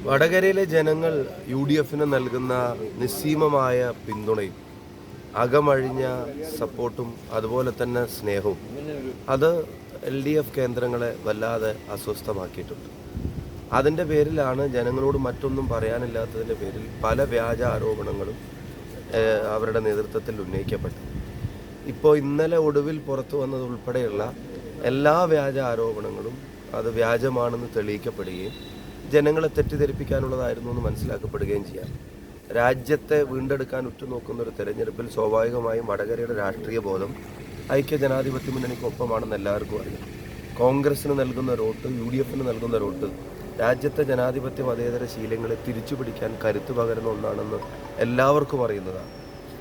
വടകരയിലെ ജനങ്ങൾ UDFന് നൽകുന്ന നിസ്സീമമായ പിന്തുണയും അകമഴിഞ്ഞ സപ്പോർട്ടും അതുപോലെ തന്നെ സ്നേഹവും അത് LDF കേന്ദ്രങ്ങളെ വല്ലാതെ അസ്വസ്ഥമാക്കിയിട്ടുണ്ട്. അതിൻ്റെ പേരിലാണ് ജനങ്ങളോട് മറ്റൊന്നും പറയാനില്ലാത്തതിൻ്റെ പേരിൽ പല വ്യാജ ആരോപണങ്ങളും അവരുടെ നേതൃത്വത്തിൽ ഉന്നയിക്കപ്പെട്ടു. ഇപ്പോൾ ഇന്നലെ ഒടുവിൽ പുറത്തു വന്നതുൾപ്പെടെയുള്ള എല്ലാ വ്യാജ ആരോപണങ്ങളും അത് വ്യാജമാണെന്ന് തെളിയിക്കപ്പെടുകയും ജനങ്ങളെ തെറ്റിദ്ധരിപ്പിക്കാനുള്ളതായിരുന്നു എന്ന് മനസ്സിലാക്കപ്പെടുകയും ചെയ്യാം. രാജ്യത്തെ വീണ്ടെടുക്കാൻ ഉറ്റുനോക്കുന്ന ഒരു തെരഞ്ഞെടുപ്പിൽ സ്വാഭാവികമായും വടകരയുടെ രാഷ്ട്രീയ ബോധം ഐക്യജനാധിപത്യ മുന്നണിക്കൊപ്പമാണെന്ന് എല്ലാവർക്കും അറിയാം. കോൺഗ്രസിന് നൽകുന്ന വോട്ട്, UDFന് നൽകുന്ന വോട്ട് രാജ്യത്തെ ജനാധിപത്യ മതേതര ശീലങ്ങളെ തിരിച്ചുപിടിക്കാൻ കരുത്ത് പകരുന്ന ഒന്നാണെന്ന് എല്ലാവർക്കും അറിയുന്നതാണ്.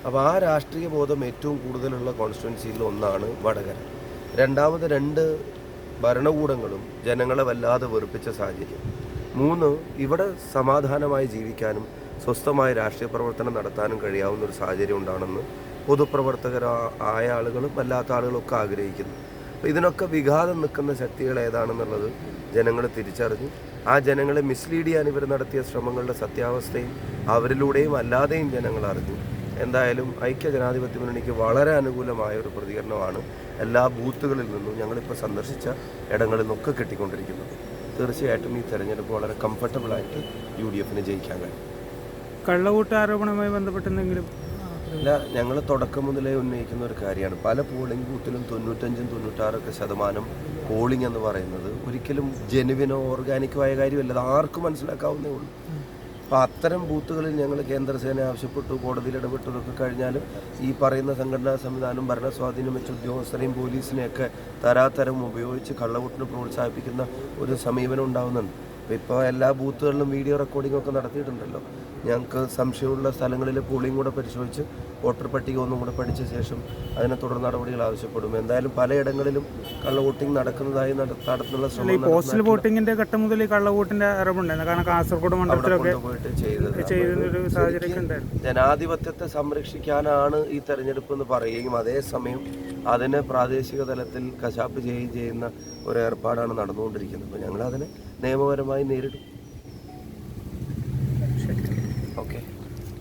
അപ്പോൾ ആ രാഷ്ട്രീയ ബോധം ഏറ്റവും കൂടുതലുള്ള കോൺസ്റ്റിറ്റ്യുവൻസിയിൽ ഒന്നാണ് വടകര. രണ്ടാമത് 2 ഭരണകൂടങ്ങളും ജനങ്ങളെ വല്ലാതെ വെറുപ്പിച്ച സാഹചര്യം. 3 ഇവിടെ സമാധാനമായി ജീവിക്കാനും സ്വസ്ഥമായ രാഷ്ട്രീയ പ്രവർത്തനം നടത്താനും കഴിയാവുന്ന ഒരു സാഹചര്യം ഉണ്ടാണെന്ന് പൊതുപ്രവർത്തകരായ ആളുകളും അല്ലാത്ത ആളുകളൊക്കെ ആഗ്രഹിക്കുന്നു. അപ്പോൾ ഇതിനൊക്കെ വിഘാതം നിൽക്കുന്ന ശക്തികൾ ഏതാണെന്നുള്ളത് ജനങ്ങൾ തിരിച്ചറിഞ്ഞു. ആ ജനങ്ങളെ മിസ്ലീഡ് ചെയ്യാൻ ഇവർ നടത്തിയ ശ്രമങ്ങളുടെ സത്യാവസ്ഥയും അവരിലൂടെയും അല്ലാതെയും ജനങ്ങൾ അറിഞ്ഞു. എന്തായാലും ഐക്യജനാധിപത്യ മുന്നണിക്ക് വളരെ അനുകൂലമായ ഒരു പ്രതികരണമാണ് എല്ലാ ബൂത്തുകളിൽ നിന്നും ഞങ്ങളിപ്പോൾ സന്ദർശിച്ച ഇടങ്ങളിൽ നിന്നൊക്കെ കിട്ടിക്കൊണ്ടിരിക്കുന്നത്. തീർച്ചയായിട്ടും ഈ തെരഞ്ഞെടുപ്പ് വളരെ കംഫർട്ടബിളായിട്ട് UDFന് ജയിക്കാൻ കഴിയും. കള്ളവോട്ട് ആരോപണവുമായി ബന്ധപ്പെട്ടെന്തെങ്കിലും അല്ല, ഞങ്ങൾ തുടക്കം മുതലേ ഉന്നയിക്കുന്ന ഒരു കാര്യമാണ്. പല പോളിംഗ് ബൂത്തിലും 95-96% പോളിംഗ് എന്ന് പറയുന്നത് ഒരിക്കലും ജെനുവിനോ ഓർഗാനിക്കോ ആയ കാര്യമല്ല. അത് ആർക്കും മനസ്സിലാക്കാവുന്നേ ഉള്ളൂ. അപ്പോൾ അത്തരം ബൂത്തുകളിൽ ഞങ്ങൾ കേന്ദ്രസേന ആവശ്യപ്പെട്ടു, കോടതിയിൽ ഇടപെട്ടതൊക്കെ കഴിഞ്ഞാലും ഈ പറയുന്ന സംഘടനാ സംവിധാനം ഭരണസ്വാധീനം വെച്ച് ഉദ്യോഗസ്ഥരെയും പോലീസിനെയൊക്കെ തരാതരം ഉപയോഗിച്ച് കള്ളവോട്ടിന് പ്രോത്സാഹിപ്പിക്കുന്ന ഒരു സമീപനം ഉണ്ടാകുന്നുണ്ട്. ഇപ്പോൾ എല്ലാ ബൂത്തുകളിലും വീഡിയോ റെക്കോർഡിംഗ് ഒക്കെ നടത്തിയിട്ടുണ്ടല്ലോ. ഞങ്ങൾക്ക് സംശയമുള്ള സ്ഥലങ്ങളിലെ പോളിംഗ് കൂടെ പരിശോധിച്ച് വോട്ടർ പട്ടിക ഒന്നും കൂടെ പഠിച്ച ശേഷം അതിനെ തുടർ നടപടികൾ ആവശ്യപ്പെടും. എന്തായാലും പലയിടങ്ങളിലും കള്ള വോട്ടിംഗ് നടക്കുന്നതായി നടത്തുന്ന ശ്രമം പോസ്റ്റൽ വോട്ടിങ്ങിന്റെ ഘട്ടം മുതൽ കള്ളവോട്ടിന്റെ അറിവുണ്ടായിരുന്നു. കാരണം കാസർഗോഡ് മണ്ഡലത്തിലൊക്കെ ജനാധിപത്യത്തെ സംരക്ഷിക്കാനാണ് ഈ തെരഞ്ഞെടുപ്പ് എന്ന് പറയുകയും അതേസമയം അതിനെ പ്രാദേശിക തലത്തിൽ കശാപ്പ് ചെയ്യുകയും ചെയ്യുന്ന ഒരു ഏർപ്പാടാണ് നടന്നുകൊണ്ടിരിക്കുന്നത്. അപ്പോൾ ഞങ്ങളതിനെ നിയമപരമായി നേരിടും.